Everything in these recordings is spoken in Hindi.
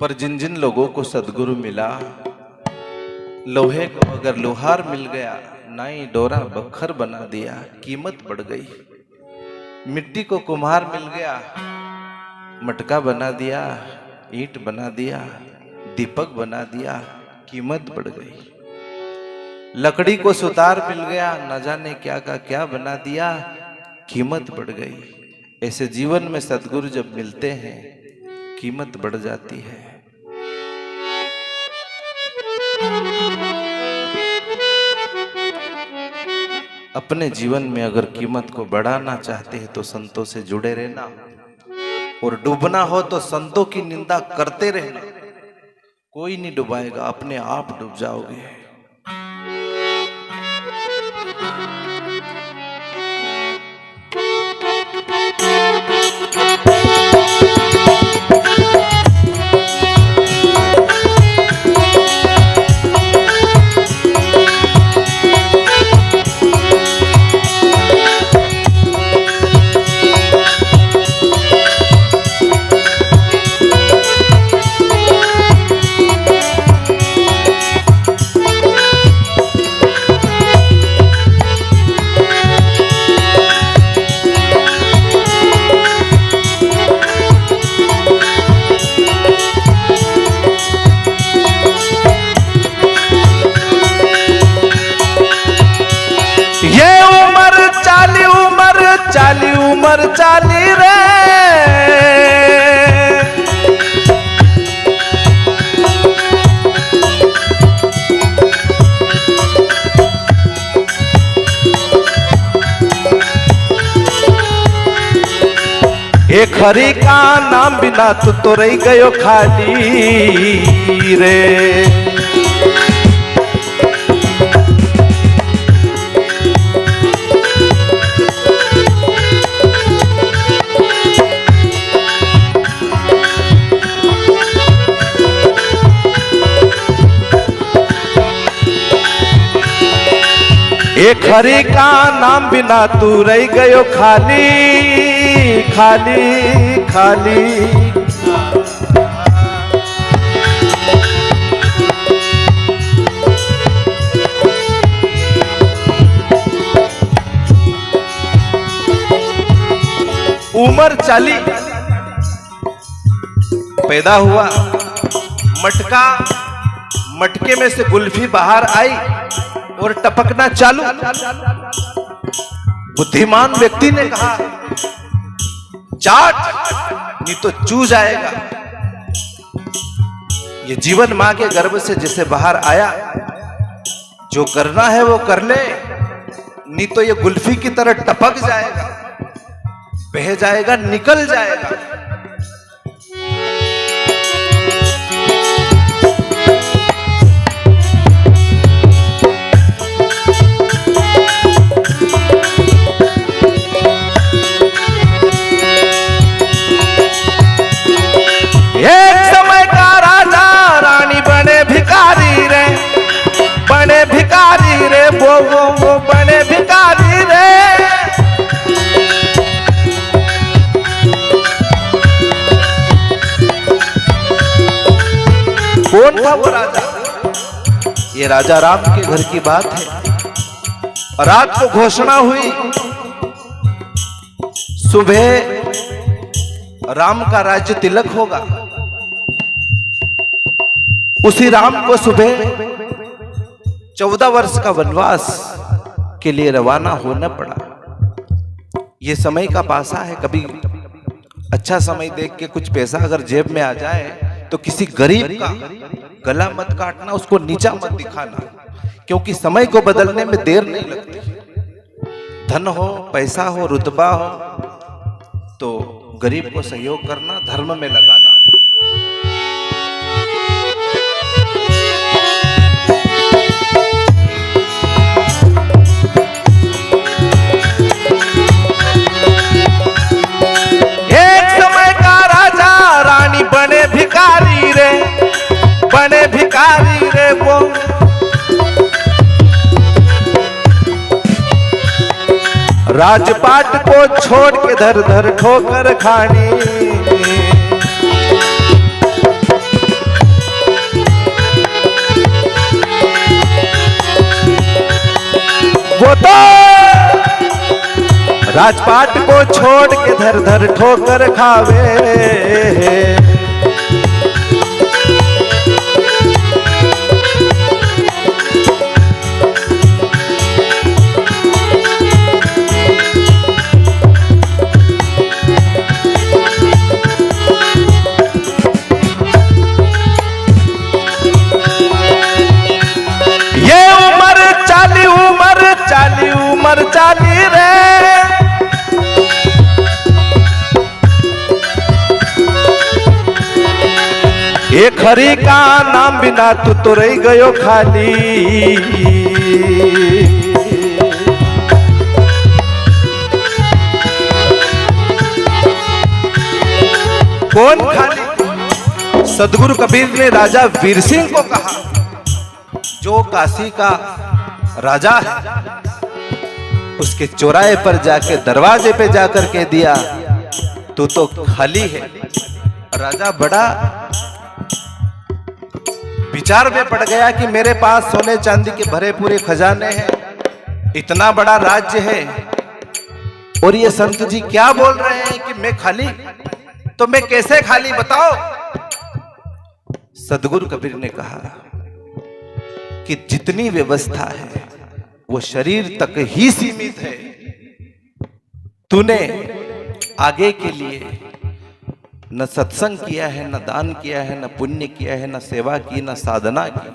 पर जिन जिन लोगों को सदगुरु मिला, लोहे को अगर लोहार मिल गया, नाई डोरा बखर बना दिया, कीमत बढ़ गई। मिट्टी को कुम्हार मिल गया, मटका बना दिया, ईंट बना दिया, दीपक बना दिया, कीमत बढ़ गई। लकड़ी को सुतार मिल गया, न जाने क्या का क्या बना दिया, कीमत बढ़ गई। ऐसे जीवन में सदगुरु जब मिलते हैं, कीमत बढ़ जाती है। अपने जीवन में अगर कीमत को बढ़ाना चाहते हैं तो संतों से जुड़े रहना, और डूबना हो तो संतों की निंदा करते रहना। कोई नहीं डुबाएगा, अपने आप डूब जाओगे। उमर चाली रे, एक हरि का नाम बिना तो रही गयो खाली रे। एक हरि का नाम बिना तू रह गयो खाली खाली खाली। उमर 40 पैदा हुआ, मटके में से गुल्फी बाहर आई और टपकना चालू। बुद्धिमान व्यक्ति ने कहा, चाट नहीं तो चू जाएगा। ये जीवन मां के गर्भ से जैसे बाहर आया, जो करना है वो कर ले, नहीं तो ये गुल्फी की तरह टपक जाएगा, बह जाएगा, निकल जाएगा। एक समय का राजा रानी बने भिखारी रे, बने भिखारी रे, वो बने भिखारी रे। कौन था वो राजा? ये राजा राम के घर की बात है। रात को घोषणा हुई, सुबह राम का राज्य तिलक होगा। उसी राम को सुबह 14 वर्ष का वनवास के लिए रवाना होना पड़ा। यह समय का पासा है। कभी अच्छा समय देख के कुछ पैसा अगर जेब में आ जाए तो किसी गरीब का गला मत काटना, उसको नीचा मत दिखाना, क्योंकि समय को बदलने में देर नहीं लगती। धन हो, पैसा हो, रुतबा हो, तो गरीब को सहयोग करना, धर्म में लगाना। एक समय का राजा रानी बने भिखारी रे, बने भिखारी रे। वो राजपाट को छोड़ के धर धर ठोकर खानी। वो तो राजपाट को छोड़ के धर धर ठोकर खावे। उमर चाली रे, एक हरी का नाम बिना तू तो रही गयो खाली। कौन खाली? सदगुरु कबीर ने राजा वीर सिंह को कहा, जो काशी का राजा है, उसके चौराहे पर जाके दरवाजे पे जाकर के दिया, तू तो खाली है। राजा बड़ा विचार में पड़ गया कि मेरे पास सोने चांदी के भरे पूरे खजाने हैं, इतना बड़ा राज्य है, और ये संत जी क्या बोल रहे हैं कि मैं खाली, तो मैं कैसे खाली बताओ। सदगुरु कबीर ने कहा कि जितनी व्यवस्था है वो शरीर तक ही सीमित है। तूने आगे के लिए न सत्संग किया है, न दान किया है, न पुण्य किया है, न सेवा की, न साधना की।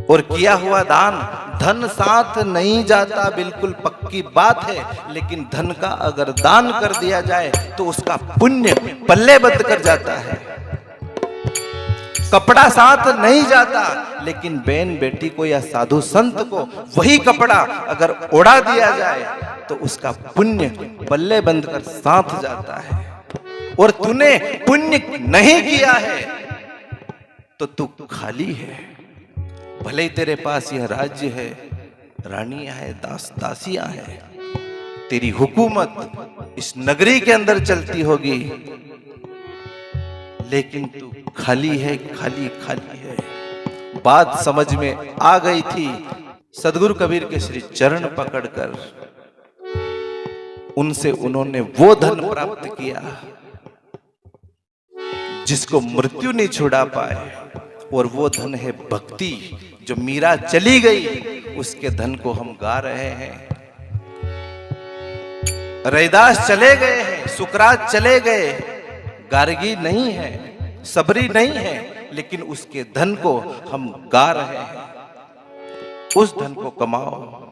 और किया हुआ दान, धन साथ नहीं जाता, बिल्कुल पक्की बात है, लेकिन धन का अगर दान कर दिया जाए तो उसका पुण्य पल्लेबद्ध कर जाता है। कपड़ा साथ नहीं जाता, लेकिन बहन बेटी को या साधु संत को वही कपड़ा अगर ओढ़ा दिया जाए तो उसका पुण्य पल्ले बंद कर साथ जाता है। और तूने पुण्य नहीं किया है तो तू खाली है। भले ही तेरे पास यह राज्य है, रानियां है, दास दासियां है, तेरी हुकूमत इस नगरी के अंदर चलती होगी, लेकिन तू खाली है, खाली खाली है। बात समझ में आ गई थी। सदगुरु कबीर के श्री चरण पकड़कर उनसे उन्होंने वो धन प्राप्त किया जिसको मृत्यु नहीं छुड़ा पाए, और वो धन है भक्ति। जो मीरा चली गई उसके धन को हम गा रहे हैं। रैदास चले गए हैं, सुकरात चले गए, गार्गी नहीं है, सबरी नहीं है, लेकिन उसके धन को हम गा रहे हैं। उस धन को कमाओ।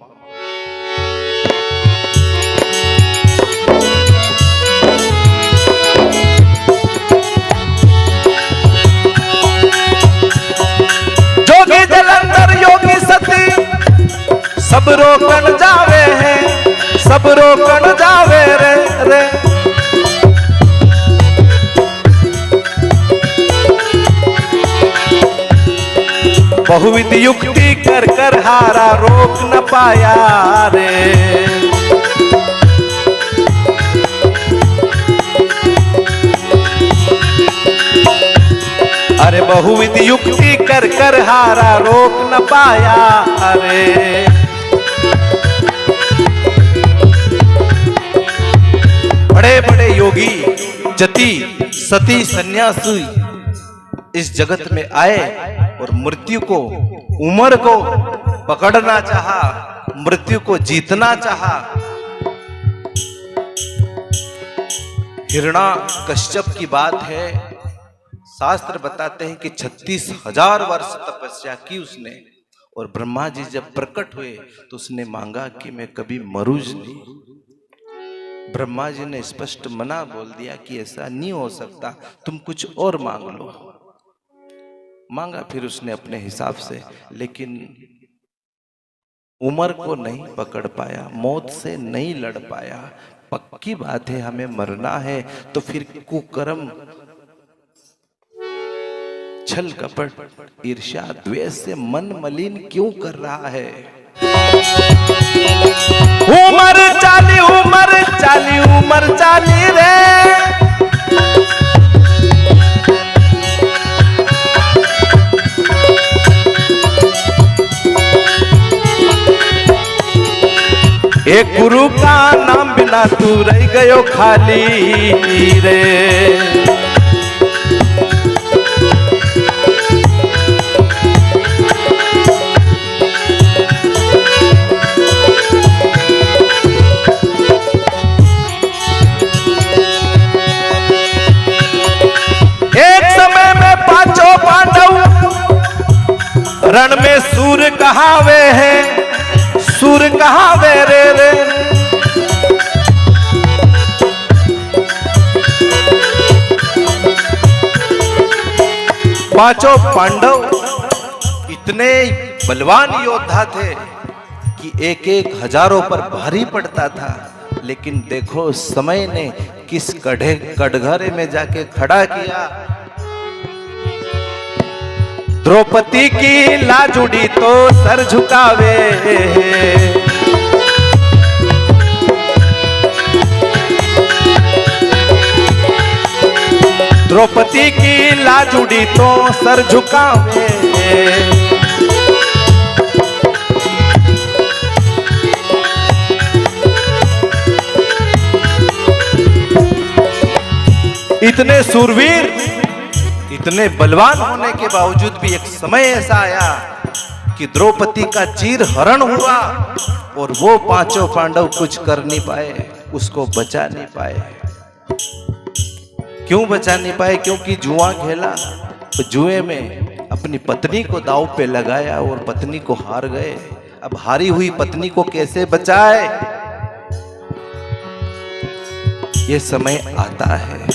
जोगी जलंधर योगी सती सब रोकन जावे हैं, सब रोकन जावे रे रे। बहुविध युक्ति कर कर हारा, रोक न पाया रे। अरे बहुविध युक्ति कर कर हारा, रोक न पाया अरे। बड़े बड़े योगी, जति, सती, सन्यासी इस जगत में आए और मृत्यु को, उम्र को पकड़ना चाहा, मृत्यु को जीतना चाहा। हिरणा कश्यप की बात है। शास्त्र बताते हैं कि 36,000 वर्ष तपस्या की उसने, और ब्रह्मा जी जब प्रकट हुए तो उसने मांगा कि मैं कभी मरूज नहीं। ब्रह्मा जी ने स्पष्ट मना बोल दिया कि ऐसा नहीं हो सकता, तुम कुछ और मांग लो। मांगा फिर उसने अपने हिसाब से, लेकिन उम्र को नहीं पकड़ पाया, मौत से नहीं लड़ पाया। पक्की बात है, हमें मरना है तो फिर कुकर्म, छल कपट, ईर्ष्या, द्वेष से मन मलिन क्यों कर रहा है? उम्र चाली, उम्र चाली, उम्र चाली रे। एक गुरु का नाम बिना तू रह गयो खाली रे। एक समय में पांचों पांडव रण में सूर कहावे हैं, सूर कहावे रे रे। पांचों पांडव इतने बलवान योद्धा थे कि एक एक हजारों पर भारी पड़ता था। लेकिन देखो समय ने किस कटघरे में जाके खड़ा किया। द्रौपदी की लाज उड़ी तो सर झुकावे, द्रौपदी की लाज उड़ी तो सर झुकावे। इतने सूरवीर, इतने बलवान होने के बावजूद भी एक समय ऐसा आया कि द्रौपदी का चीर हरण हुआ और वो पांचों पांडव कुछ कर नहीं पाए, उसको बचा नहीं पाए। क्यों बचा नहीं पाए? क्योंकि जुआ खेला तो जुए में अपनी पत्नी को दांव पे लगाया और पत्नी को हार गए। अब हारी हुई पत्नी को कैसे बचाए? ये समय आता है।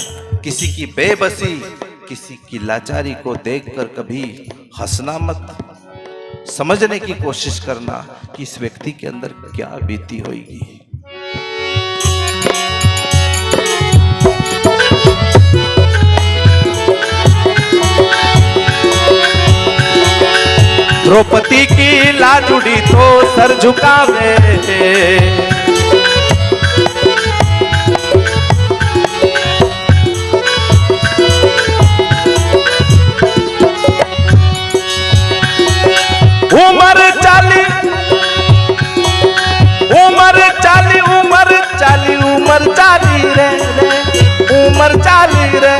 किसी की बेबसी, किसी की लाचारी को देखकर कभी हंसना मत, समझने की कोशिश करना कि इस व्यक्ति के अंदर क्या बीती होगी। द्रौपदी की लाज उड़ी तो सर झुकावे, उम्र चाली रे, उम्र चाली रे।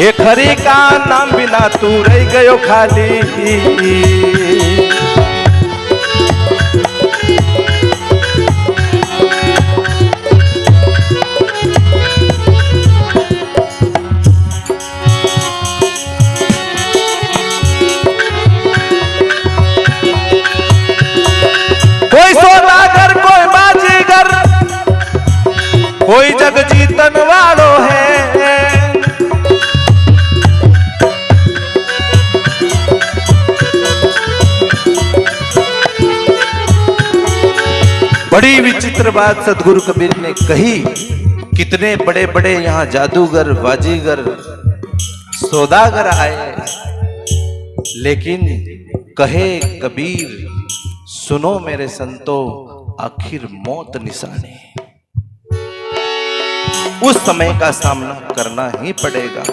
एक हरि का नाम बिना तू रह गयो खाली। कोई सौदागर, कोई बाजीगर, कोई जग जीतन वालो है। बड़ी विचित्र बात सदगुरु कबीर ने कही। कितने बड़े बड़े यहाँ जादूगर, बाजीगर, सौदागर आए, लेकिन कहे कबीर सुनो मेरे संतो, आखिर मौत निशानी। उस समय का सामना करना ही पड़ेगा।